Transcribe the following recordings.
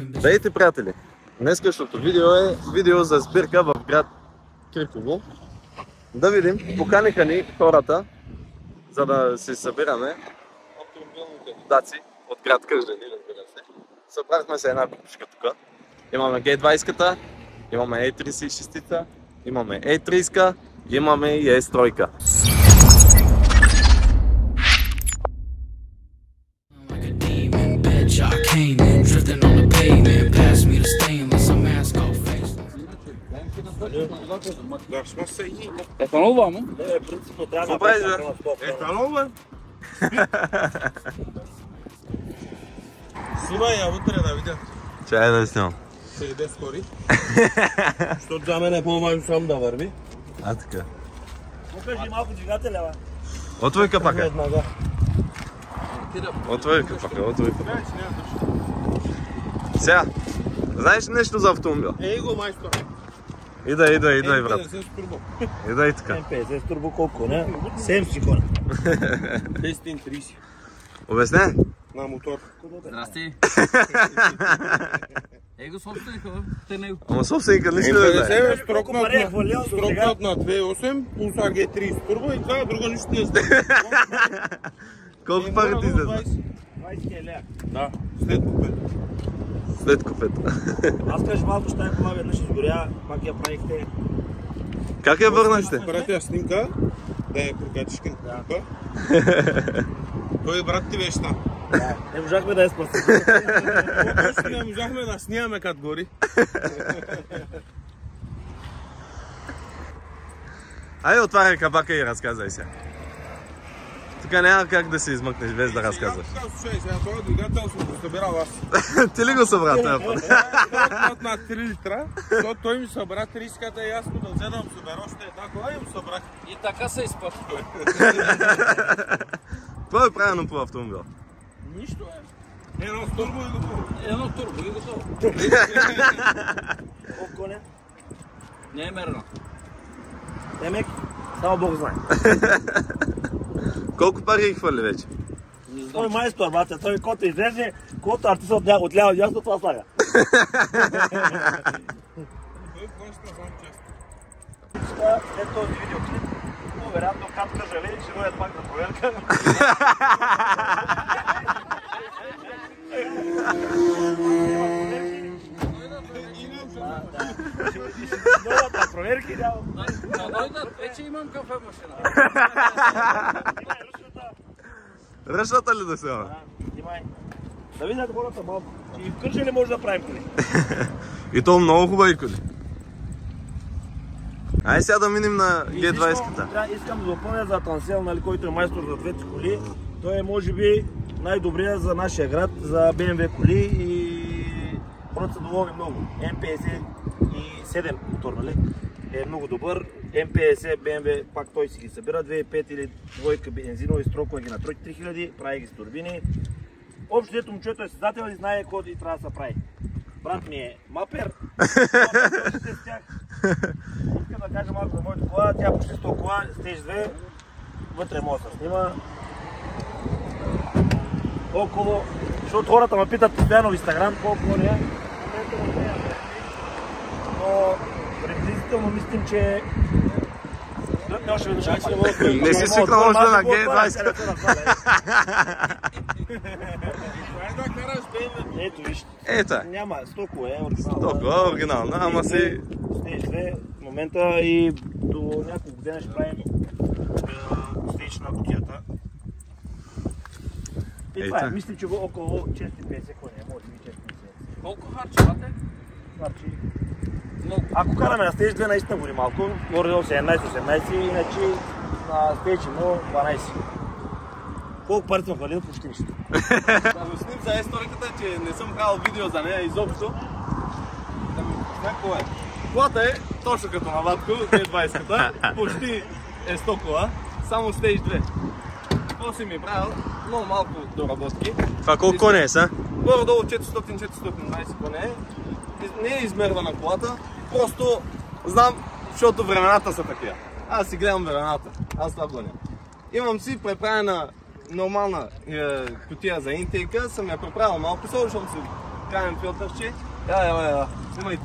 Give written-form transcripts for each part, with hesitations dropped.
Здравейте, приятели! Днескашното видео е видео за сбирка в град Криково. Да видим, поканиха ни хората, за да се събираме автомобилните водаци от град Кърджали, разбира се. Събрахме се една купичка тук. Имаме G20-ката, имаме E36-та, имаме E30-ка, имаме и S3-ка. Етанол вам? Какво правиш, бе? Етанол, бе? Снимай я вътре да видя. Чай да снимам. Се иде скори. Защото за мен е по-важно сам да върви. А, така. Покажи малко двигателя, бе. Отвори капака. Отвори капака, отвори капака. Сега, знаеш ли нещо за автомобил? Ей го, майстор. Идай, брат. М50 с турбо. Идай така. М50 с турбо колко, не? 70 кона. 1030. Обясняй. На мотор. Здрасти. Его собственика, те него. Ама собственика нищо не знае. М50 строкнат на 2.8, плюс AG30 турбо и това друго нищо не знае. Колко пари ти излезе? 20 лева. Да, след купет. След купета. Аз кажа малко, ще тая кола веднъж изгоря, пак я правихте. Как я върнахте? Пратя снимка, да я прокачиш към купа. Той брат ти беше там. Не можахме да я спасим. Не можахме да снимаме като гори. Айде отваряй капака и разказвай се. Тук няма как да се измъкнеш без да разказваш. Слушай, сега този двигател съм го събирал аз. Ти ли го събра този път? На 3 литра, защото той ми събра 30-ката и аз му да взе да му събера още една кола и му събрах. И така се изпътва. Това е правилно по автомобил. Нищо е. Едно с турбо и готово. Едно турбо и готово. Колко коня? Не е мерено. Емек, само Бог знае. Колко пари ги хвърли вече? Той майстор, бате, той който излезе, който артист от ляво дясно, това слага. Той плаща сам често. След този видеоклип, вероятно Кап Кърджали ще дойдат пак на проверка. Дойдат на проверки, няма. Да дойдат, вече имам кафе машина. Ръчната ли да се ма? Внимай. Да видят хората малко. И в Кърджали може да правим коли. И то много хубави коли. Айде сега да минем на G20-ката. Искам да допълня за Атансел, нали, който е майстор за двете коли. Той е може би най-добрия за нашия град, за BMW коли и хората са доволни много. М57 мотор, нали? Е много добър. М50 BMW, пак той си ги събира, 2.5 или двойка бензинови, строква ги на 3000, прави ги с турбини. Общо дето момчето е създател и знае какво и трябва да се прави. Брат ми е мапер. Искам да кажа малко за моята кола, тя почти 100 кола, стеж 2, вътре може да се снима. Около, защото хората ме питат постоянно в Инстаграм колко коли е. Но приблизително мислим, че... Не си свикнал още на G20. Ето виж. Ето. Няма, 100 кола е оригинално. 100 кола е оригинална, ама си... Стеж 2 в момента и до няколко година ще правим стеж на кутията. И това е, мисля, че около 450 коня, може би 450. Колко харчевате? Значи, ако караме на стеж 2, наистина гори малко, горе до 17-18, иначе на стеж 1 12. Колко пари съм хвалил, почти нищо. Да обясним за историката, че не съм правил видео за нея изобщо. Какво е? Колата е точно като на Ватко, G20-ката, почти е 100 кола, само стеж 2. Това си ми е правил много малко доработки. Това колко коня е са? Горе-долу 400-420 коня. Не е измервана колата, просто знам, защото времената са такива. Аз си гледам времената, аз това гоня. Имам си преправена нормална кутия за интейка, съм я преправил малко, сложил си крайен филтърче. Снимайте.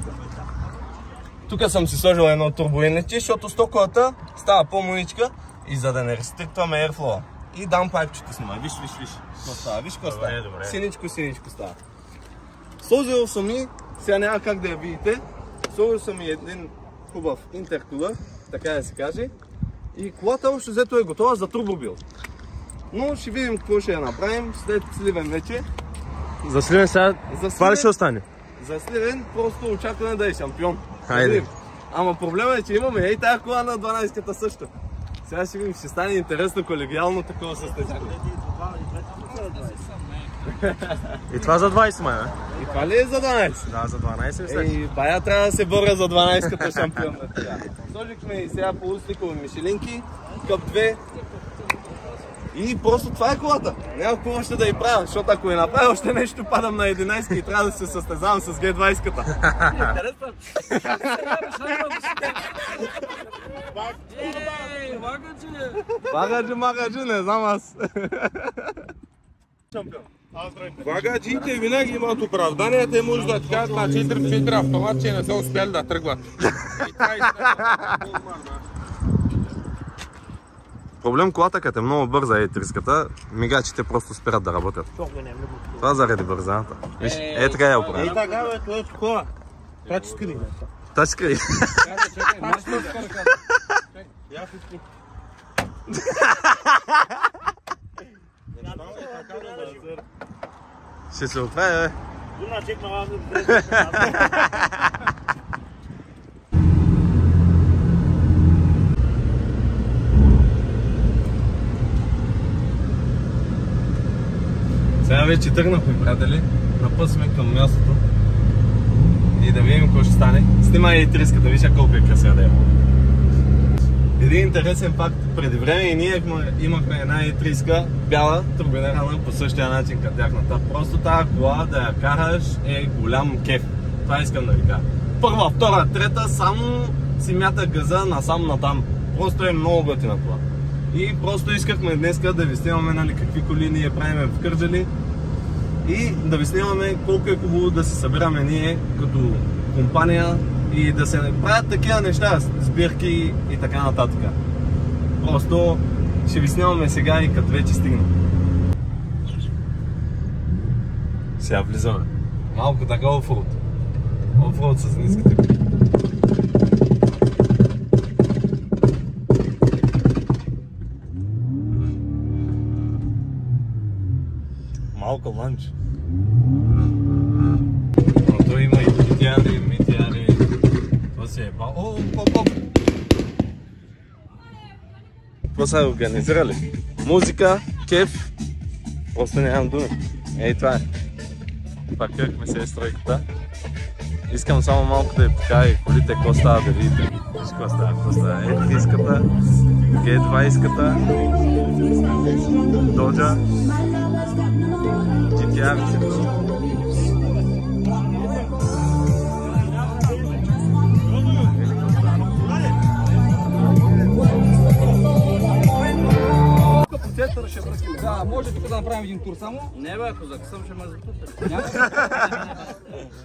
Тук съм си сложил едно турбоинлетче, защото стоковата става по-моничка и за да не рестриктваме airflow. И даунпайпчето снимай. Виж. Какво става? Виж какво става. Синичко става. Сложил съм и, сега няма как да я видите, сложил съм и един хубав интеркулър, така да се каже. И колата още взето е готова за турбобил. Но ще видим какво ще я направим след Сливен вече. За Сливен сега това ли ще остане? За Сливен просто очакваме да е шампион. Хайде. Ама проблема е, че имаме и тази кола на 12-ката също. Сега ще видим, ще стане интересно колегиално такова състезание. И това за 20 май, бе? И това ли е за 12? Да, за 12 мисля. Ей, бая трябва да се боря за 12-ката шампион. Сложихме и сега полусликови мишелинки, къп 2. И просто това е колата. Няма какво още да я правя, защото ако я направя още нещо, падам на 11 и трябва да се състезавам с G20-ката. Магаджи, не знам аз. Вагаджиите винаги имат оправдания, те може да кажат на 4 автомат, че не са успяли да тръгват. Проблем колата, като е много бърза електрическата, мигачите просто спират да работят. Това заради бързаната. Виж, така я оправя. Така бе, това е такова. Тачскрин. Тачскрин. Ще се оправя, бе. Сега вече тръгнахме, приятели. На път сме към мястото. И да видим какво ще стане. Снимай и триската, виж колко е красива да е. Един интересен факт. Преди време и ние имахме една E30 бяла, турбинирана по същия начин като тяхната. Просто тази кола да я караш е голям кеф. Това искам да ви кажа. Първа, втора, трета, само си мята газа насам-натам. Просто е много готина кола. И просто искахме днеска да ви снимаме, нали, какви коли ние правим в Кърджали и да ви снимаме колко е хубаво да се събираме ние като компания и да се правят такива неща, сбирки и така нататък. Просто ще ви снимаме сега и като вече стигнем. Сега влизаме. Малко така офроуд. Офроуд с ниските коли. Малко ланч. Но той има и митяри. Това си е бал. О, поп. Какво са организирали? Музика, кеф. Просто нямам думи. Ей, това е. Паркирахме се стройката. Искам само малко да ви покажа и колите, какво става да видите. Виж какво става. E30-ката, G20-ката, Dodge, GTR-цето. Да, може тук да направим един тур само? Не бе, ако закъсам ще ме запуташ. Няма.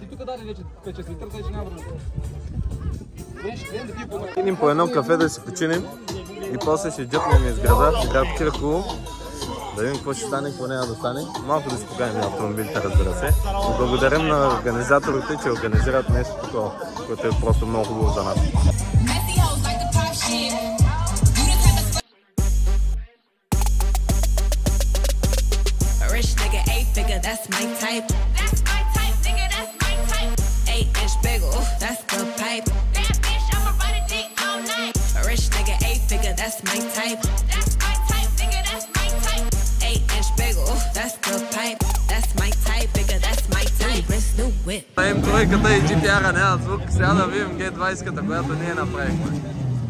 И тук даде вече 5-6 литър, тъй че няма време. Идем по едно кафе да си починим и после ще джъпнем из града, град Кирково. Да видим какво ще стане, какво няма да стане. Малко да си покажем на автомобилите, разбира се. Благодарим на организаторите, че организират нещо такова, което е просто много хубаво за нас. That's my type. That's my type, nigga. That's my type. 8-inch bagel, that's the pipe. Bad bitch, I'ma ride a dick all night. A rich nigga, 8-figure, that's my type. That's my type, nigga. That's my type. 8-inch bagel, that's the pipe. That's my type, nigga. That's my type. Wrist new whip. М3-ката и GTR-а няма звук. Сега да видим G20-ката, която ние направихме.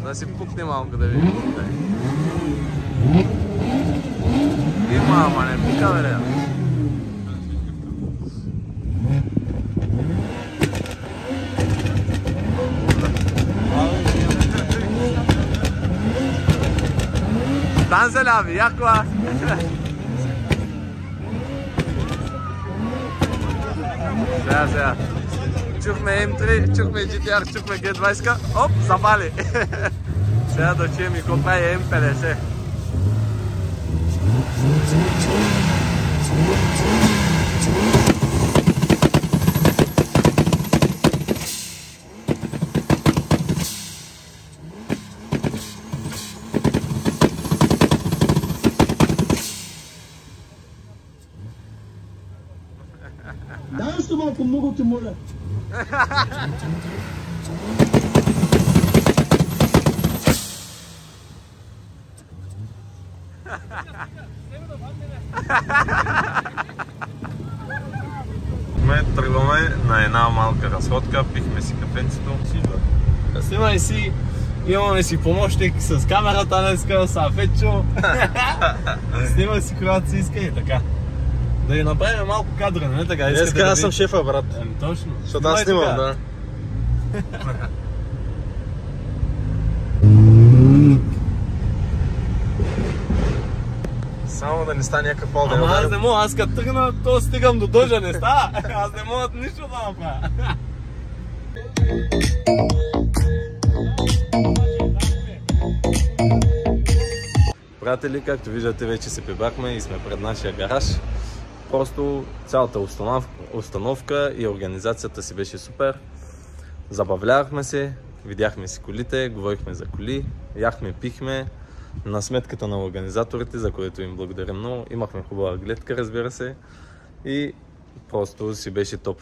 Да си пукне малко да видим. Има, ама не пука, бе. Там се ляви, яко аз. Сега. Чухме M3, чухме GTR, чухме G20, оп, запали. Сега да чуем и какво прави M50. Дай още малко, много ти моля. Тръгваме на една малка разходка, пихме си кафенцето. Снимай си, имаме си помощник с камерата днеска, с Афетчо. Снимай си когато си иска и така. Да ги направим малко кадра, не така? Днеска аз съм шефа, брат. Точно. Защото аз снимам, да. Само да не стане някакъв пол да Ама аз не мога, аз като тръгна, то стигам до дъжа, не става. Аз не мога нищо да направя. Приятели, както виждате, вече се прибрахме и сме пред нашия гараж. Просто цялата установка и организацията си беше супер. Забавлявахме се, видяхме си колите, говорихме за коли, яхме, пихме. На сметката на организаторите, за което им благодаря много. Имахме хубава гледка, разбира се. И просто си беше топ.